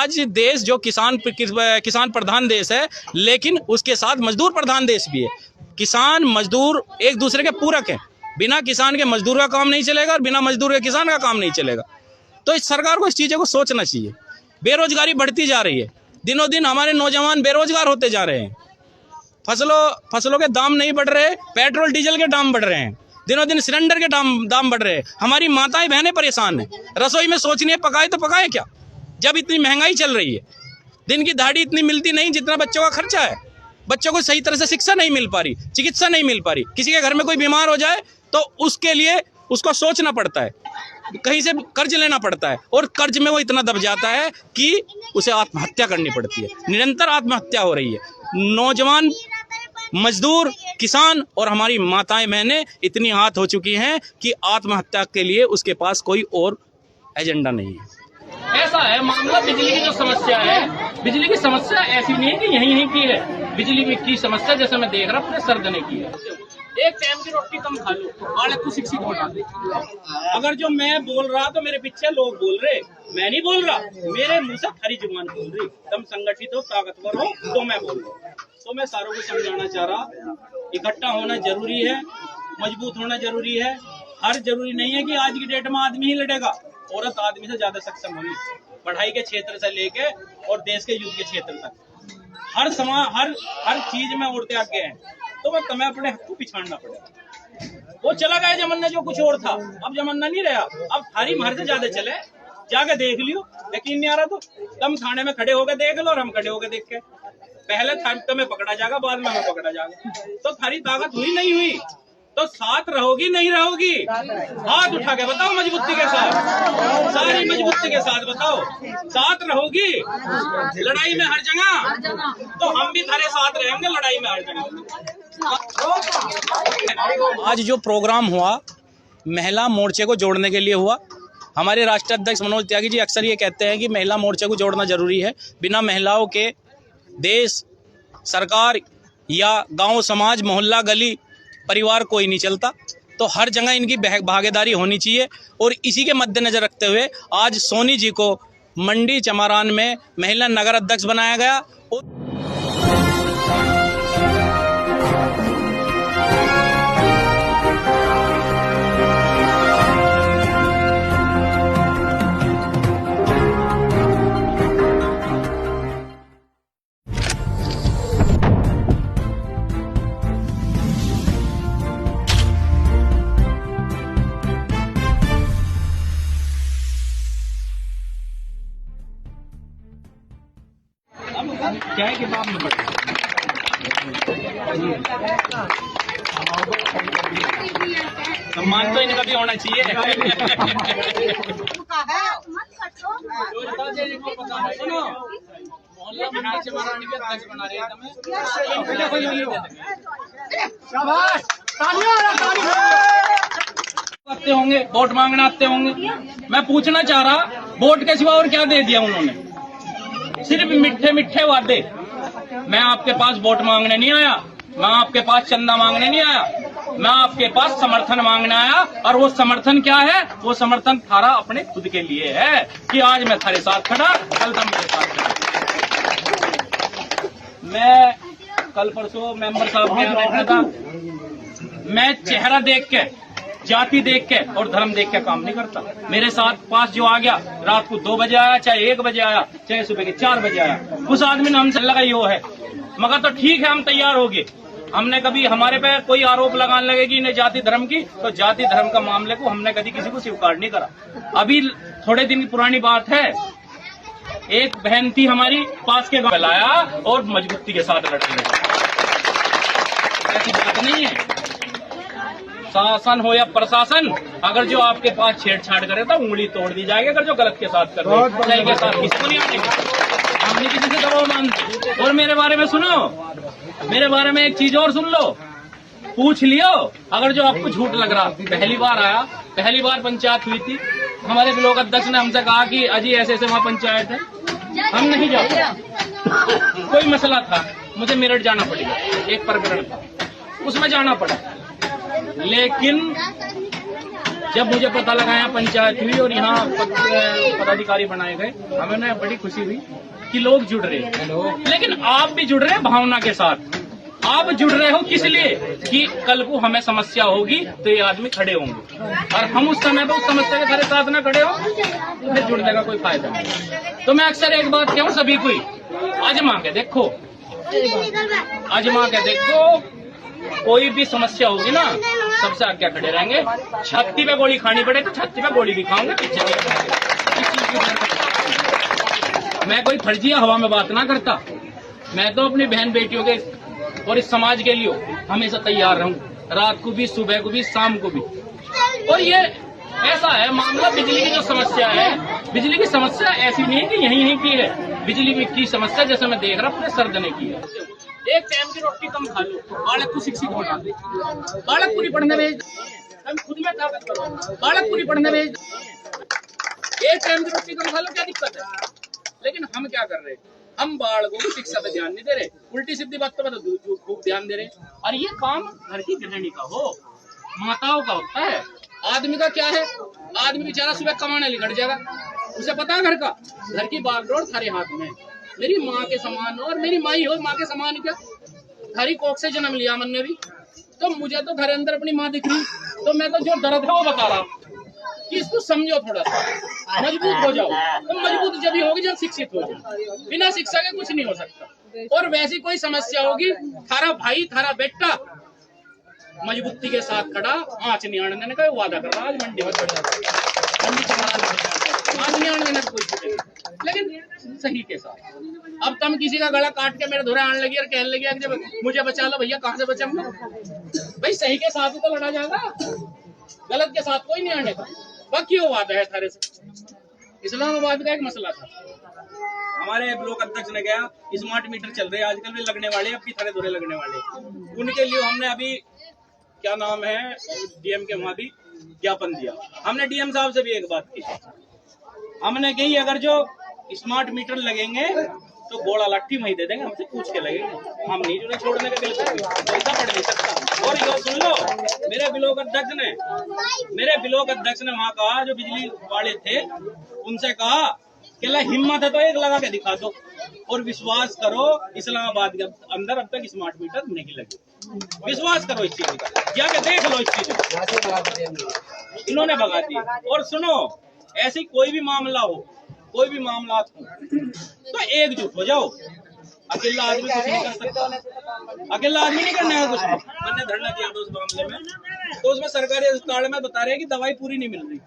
आज देश जो किसान प्रधान देश है, लेकिन उसके साथ मजदूर प्रधान देश भी है। किसान मजदूर एक दूसरे के पूरक हैं। बिना किसान के मजदूर का काम नहीं चलेगा और बिना मजदूर के किसान का काम नहीं चलेगा। तो इस सरकार को इस चीज़ों को सोचना चाहिए। बेरोजगारी बढ़ती जा रही है, दिनों दिन हमारे नौजवान बेरोजगार होते जा रहे हैं। फसलों के दाम नहीं बढ़ रहे, पेट्रोल डीजल के दाम बढ़ रहे हैं, दिनों दिन सिलेंडर के दाम बढ़ रहे हैं। हमारी माताएं बहनें परेशान हैं। रसोई में सोचनी है पकाए तो पकाए क्या, जब इतनी महंगाई चल रही है। दिन की दहाड़ी इतनी मिलती नहीं जितना बच्चों का खर्चा है। बच्चों को सही तरह से शिक्षा नहीं मिल पा रही, चिकित्सा नहीं मिल पा रही। किसी के घर में कोई बीमार हो जाए तो उसके लिए उसको सोचना पड़ता है, कहीं से कर्ज लेना पड़ता है, और कर्ज में वो इतना दब जाता है कि उसे आत्महत्या करनी पड़ती है। निरंतर आत्महत्या हो रही है। नौजवान, मजदूर, किसान और हमारी माताएं बहनें इतनी हाथ हो चुकी हैं कि आत्महत्या के लिए उसके पास कोई और एजेंडा नहीं है। ऐसा है मामला। बिजली की जो समस्या है, बिजली की समस्या ऐसी नहीं है कि यहीं की है। बिजली की समस्या जैसे मैं देख रहा पूरे सर्द ने की है। एक टाइम की रोटी कम खा लो, बालक को शिक्षित होना दे। अगर जो मैं बोल रहा तो मेरे पीछे लोग बोल रहे, मैं नहीं बोल रहा, मेरे मुंह से खरी जुबान बोल रही। तुम संगठित हो, ताकतवर हो तो मैं बोल रहा हूँ। तो मैं सारों को समझाना चाह रहा, इकट्ठा होना जरूरी है, मजबूत होना जरूरी है। हर जरूरी नहीं है कि आज की डेट में आदमी ही लड़ेगा, औरत आदमी से ज्यादा सक्षम होगी। पढ़ाई के क्षेत्र से लेके और देश के युद्ध के क्षेत्र तक हर चीज में औरतें आगे हैं। तो मैं तुम्हें अपने हक को पिछाड़ना पड़ेगा। वो चला गया जमाना जो कुछ और था, अब जमाना नहीं रहा। अब हरी मर्द ज्यादा चले, जाके देख लियो। यकीन नहीं आ रहा तो तुम थाने में खड़े होकर देख लो और हम खड़े होकर देख के। पहले तुम्हें पकड़ा जाएगा, बाद में हमें पकड़ा जाएगा। तो थारी ताकत हुई नहीं हुई तो साथ रहोगी नहीं रहोगी? हाथ उठा के बताओ मजबूती के साथ, सारी मजबूती के साथ बताओ, साथ रहोगी लड़ाई में हर जगह? तो हम भी थारे साथ रहेंगे लड़ाई में हर जगह। आज जो प्रोग्राम हुआ महिला मोर्चे को जोड़ने के लिए हुआ। हमारे राष्ट्रीय अध्यक्ष मनोज त्यागी जी अक्सर ये कहते हैं कि महिला मोर्चे को जोड़ना जरूरी है। बिना महिलाओं के देश, सरकार या गांव, समाज, मोहल्ला, गली, परिवार कोई नहीं चलता। तो हर जगह इनकी भागीदारी होनी चाहिए। और इसी के मद्देनजर रखते हुए आज सोनी जी को मंडी चमारान में महिला नगर अध्यक्ष बनाया गया। क्या है किताब में सम्मान तो इनका भी होना चाहिए। सुनो, मोहल्ला बिहार से महारानी के अध्यक्ष बना रहे आते होंगे, वोट मांगना आते होंगे। मैं पूछना चाह रहा, वोट के सिवा और क्या दे दिया उन्होंने? सिर्फ मीठे मीठे वादे। मैं आपके पास वोट मांगने नहीं आया, मैं आपके पास चंदा मांगने नहीं आया, मैं आपके पास समर्थन मांगने आया। और वो समर्थन क्या है? वो समर्थन थारा अपने खुद के लिए है कि आज मैं थारे साथ खड़ा, कल तुम मेरे साथ खड़ा। मैं कल परसों मेंबर साहब के यहाँ बैठा था। मैं चेहरा देख के, जाति देख के और धर्म देख के काम नहीं करता। मेरे साथ पास जो आ गया, रात को 2 बजे आया, चाहे 1 बजे आया, चाहे सुबह के 4 बजे आया, उस आदमी ने हमसे लगाई वो है। मगर तो ठीक है, हम तैयार हो गए। हमने कभी हमारे पे कोई आरोप लगाने लगेगी इन्हें जाति धर्म की, तो जाति धर्म का मामले को हमने कभी किसी को स्वीकार नहीं करा। अभी थोड़े दिन की पुरानी बात है, एक बहन थी हमारी पास के गाँव लाया और मजबूती के साथ लड़ रही। ऐसी बात नहीं है। शासन हो या प्रशासन, अगर जो आपके पास छेड़छाड़ करे तो उंगली तोड़ दी जाएगी। अगर जो गलत के साथ कर रहे सही के साथ किसी को नहीं आने, हमने किसी से दबाव मानते। और मेरे बारे में सुनो, मेरे बारे में एक चीज और सुन लो, पूछ लियो। अगर जो आपको झूठ लग रहा, पहली बार आया, पहली बार पंचायत हुई थी, हमारे ब्लॉक अध्यक्ष ने हमसे कहा कि अजी ऐसे ऐसे वहाँ पंचायत है, हम नहीं जाते। कोई मसला था, मुझे मेरठ जाना पड़ेगा, एक प्रकरण था, उसमें जाना पड़ा। लेकिन जब मुझे पता लगा यहाँ पंचायत हुई और यहाँ पदाधिकारी बनाए गए, हमें बड़ी खुशी हुई कि लोग जुड़ रहे हैं। लेकिन आप भी जुड़ रहे हैं भावना के साथ। आप जुड़ रहे हो किस लिए कि कल को हमें समस्या होगी तो ये आदमी खड़े होंगे, और हम उस समय पे उस समस्या के खड़े साथ ना खड़े हो तो फिर जुड़ने का कोई फायदा नहीं। तो मैं अक्सर एक बात कहूँ सभी को, आजमा के देखो, आजमा के देखो, कोई भी समस्या होगी ना सबसे आगे खड़े रहेंगे। छाती पे गोली खानी पड़े तो छाती पे गोली भी खाऊंगे, पीछे नहीं खाएंगे। मैं कोई फर्जी हवा में बात ना करता, मैं तो अपनी बहन बेटियों के और इस समाज के लिए हमेशा तैयार रहूं, रात को भी, सुबह को भी, शाम को भी। और ये ऐसा है मामला, बिजली की जो समस्या है, बिजली की समस्या ऐसी नहीं है कि यहीं की है। बिजली की समस्या जैसे मैं देख रहा पूरे सर्दने की है। एक टाइम की रोटी कम खा लो, बालक को शिक्षित होना दे, बालक पूरी पढ़ने भेज, हम खुद में ताकत करो, बालक पूरी पढ़ने भेज। एक टाइम की रोटी कम खा लो, क्या दिक्कत है? लेकिन हम क्या कर रहे हैं, हम बालकों को शिक्षा पे ध्यान नहीं दे रहे, उल्टी सीधी बातों पर तो खूब ध्यान दे रहे। और ये काम घर की गृहिणी का हो, माताओं का होता है। आदमी का क्या है, आदमी बेचारा सुबह कमाने निकल जाएगा, उसे पता है घर की बागडोर थारे हाथ में। मेरी माँ के समान हो, और मेरी माँ ही हो, माँ के समान क्या, थारी कोख से जन्म लिया मन ने भी, तो मुझे तो घर अंदर अपनी माँ दिख रही, तो मैं तो जो दर्द है वो बता रहा कि इसको समझो, थोड़ा सा मजबूत हो जाओ। तो मजबूत जब ही होगी जब शिक्षित हो जाओ, बिना शिक्षा के कुछ नहीं हो सकता। और वैसी कोई समस्या होगी, थारा भाई, थारा बेटा मजबूती के साथ खड़ा, आँच नहीं आने देने का वादा कर रहा। आज मंडी में आँच नहीं आने देने का कोई, लेकिन सही के साथ। अब तुम किसी का गला काट के मेरे धुरे आने लगी और कहने लगी जब मुझे बचा लो भैया, कहाँ से बचाऊंगा? भाई सही के साथ ही तो लड़ा जाएगा, गलत के साथ कोई नहीं आने का। बाकी वो वादा है थारे से। इस्लामाबाद का एक मसला था, हमारे ब्लॉक अध्यक्ष ने गया, स्मार्ट मीटर चल रहे हैं आजकल भी लगने वाले, अब की थारे धुरे लगने वाले, उनके लिए हमने अभी क्या नाम है डीएम के वहां भी ज्ञापन दिया। हमने डीएम साहब से भी एक बात की, हमने कही अगर जो स्मार्ट मीटर लगेंगे तो गोला लाठी वहीं दे देंगे, हमसे पूछ के लगेंगे, हम नहीं जुड़े छोड़ने के बिल्कुल पैसा पड़ नहीं सकता। और यो सुन लो, मेरे ब्लॉक अध्यक्ष ने वहाँ कहा, जो बिजली वाले थे उनसे कहा कि हिम्मत है तो एक लगा के दिखा दो, और विश्वास करो इस्लामाबाद के अंदर अब तक स्मार्ट मीटर नहीं लगे। विश्वास करो इस चीज का, जाके देख लो इस चीज को, इन्होंने भगा दी। और सुनो, ऐसी कोई भी मामला हो, कोई भी मामला हो तो एकजुट हो जाओ। अकेला आदमी कुछ नहीं कर सकता, अकेला आदमी नहीं करने का कुछ। मैंने धरना दिया था उस मामले में, तो उसमें सरकारी अस्पताल में बता रहे हैं कि दवाई पूरी नहीं मिल रही,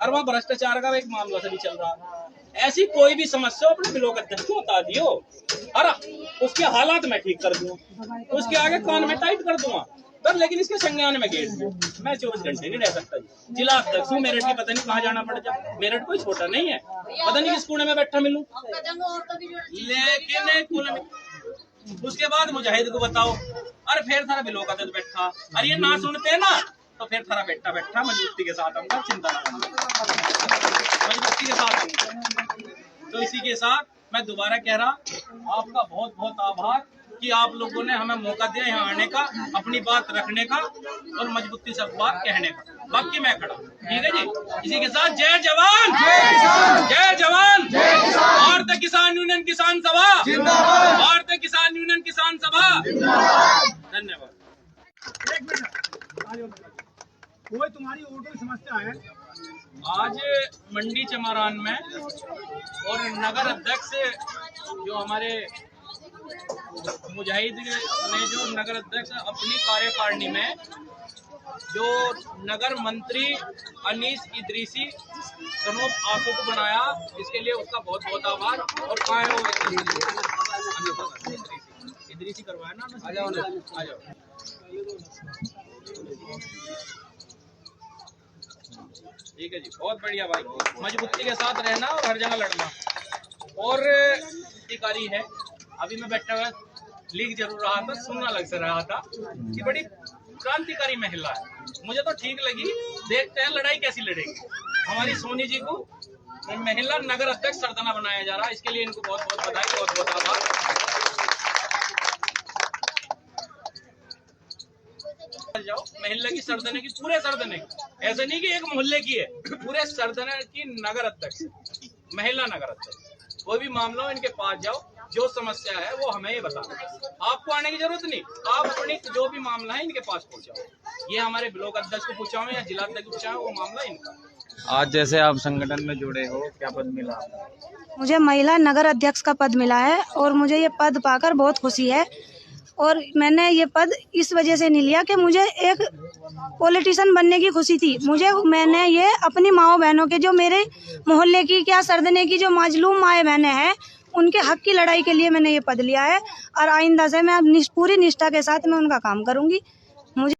और वहाँ भ्रष्टाचार का एक मामला से भी चल रहा। ऐसी कोई भी समस्या अपने ब्लॉक अध्यक्ष को बता दियो, और उसके हालात में ठीक कर दूंगा, उसके आगे कान में टाइट कर दूंगा, पर लेकिन इसके संज्ञान में गेट दूं। मैं 24 घंटे नहीं रह सकता जी, जिला अध्यक्ष हूँ, मेरठ की पता नहीं कहाँ जाना पड़ जाए, मेरठ कोई छोटा नहीं है, पता नहीं किस कोने में बैठा मिलूं। लेकिन कुल उसके बाद मुजाहिद को बताओ, और फिर थारा ब्लॉक अध्यक्ष बैठा, और ये ना सुनते ना तो फिर थारा बैठा मजबूती के साथ आऊंगा, चिंता ना करना, मजबूती के साथ आऊंगा। तो इसी के साथ मैं दोबारा कह रहा, आपका बहुत बहुत आभार कि आप लोगों ने हमें मौका दिया यहाँ आने का, अपनी बात रखने का और मजबूती से बात कहने का। बाकी मैं खड़ा, ठीक है जी। इसी के साथ जय जवान, जय जवान, भारतीय किसान यूनियन किसान सभा, भारतीय किसान यूनियन किसान सभा। धन्यवाद। कोई तुम्हारी और कोई समस्या है? आज मंडी चमारान में और नगर अध्यक्ष जो हमारे मुजाहिद ने, जो नगर अध्यक्ष अपनी कार्यकारिणी में जो नगर मंत्री अनीस इदरीसी सनोप आंसू को बनाया, इसके लिए उसका बहुत बहुत आभार। और कहाँ है वो इदरीसी करवाया ना, आ जाओ। ठीक है जी, बहुत बढ़िया भाई, मजबूती के साथ रहना और हर जगह लड़ना। और अधिकारी है, अभी मैं बैठा हुआ लीक जरूर रहा था, सुनना लग से रहा था कि बड़ी क्रांतिकारी महिला है, मुझे तो ठीक लगी। देखते हैं लड़ाई कैसी लड़ेगी। हमारी सोनी जी को महिला नगर अध्यक्ष सरदाना बनाया जा रहा है, इसके लिए इनको बहुत बहुत बधाई, बहुत बहुत आभार। जाओ महिला की सरदाने की, पूरे सरदाने की ऐसा नहीं कि एक मोहल्ले की है, पूरे सरदना की नगर अध्यक्ष, महिला नगर अध्यक्ष। कोई भी मामला हो इनके पास जाओ, जो समस्या है वो हमें ही बताना, आपको आने की जरूरत नहीं। आप अपनी जो भी मामला है इनके पास पहुंचाओ। ये हमारे ब्लॉक अध्यक्ष को पूछाओ या जिला अध्यक्ष को पूछाओ, वो मामला इनका। आज जैसे आप संगठन में जुड़े हो, क्या पद मिला? मुझे महिला नगर अध्यक्ष का पद मिला है और मुझे ये पद पाकर बहुत खुशी है। और मैंने ये पद इस वजह से नहीं लिया कि मुझे एक पॉलिटिशियन बनने की खुशी थी। मैंने ये अपनी माओ बहनों के, जो मेरे मोहल्ले की क्या सरदने की जो मजलूम माए बहनें हैं, उनके हक की लड़ाई के लिए मैंने ये पद लिया है। और आइंदा से मैं पूरी निष्ठा के साथ मैं उनका काम करूंगी। मुझे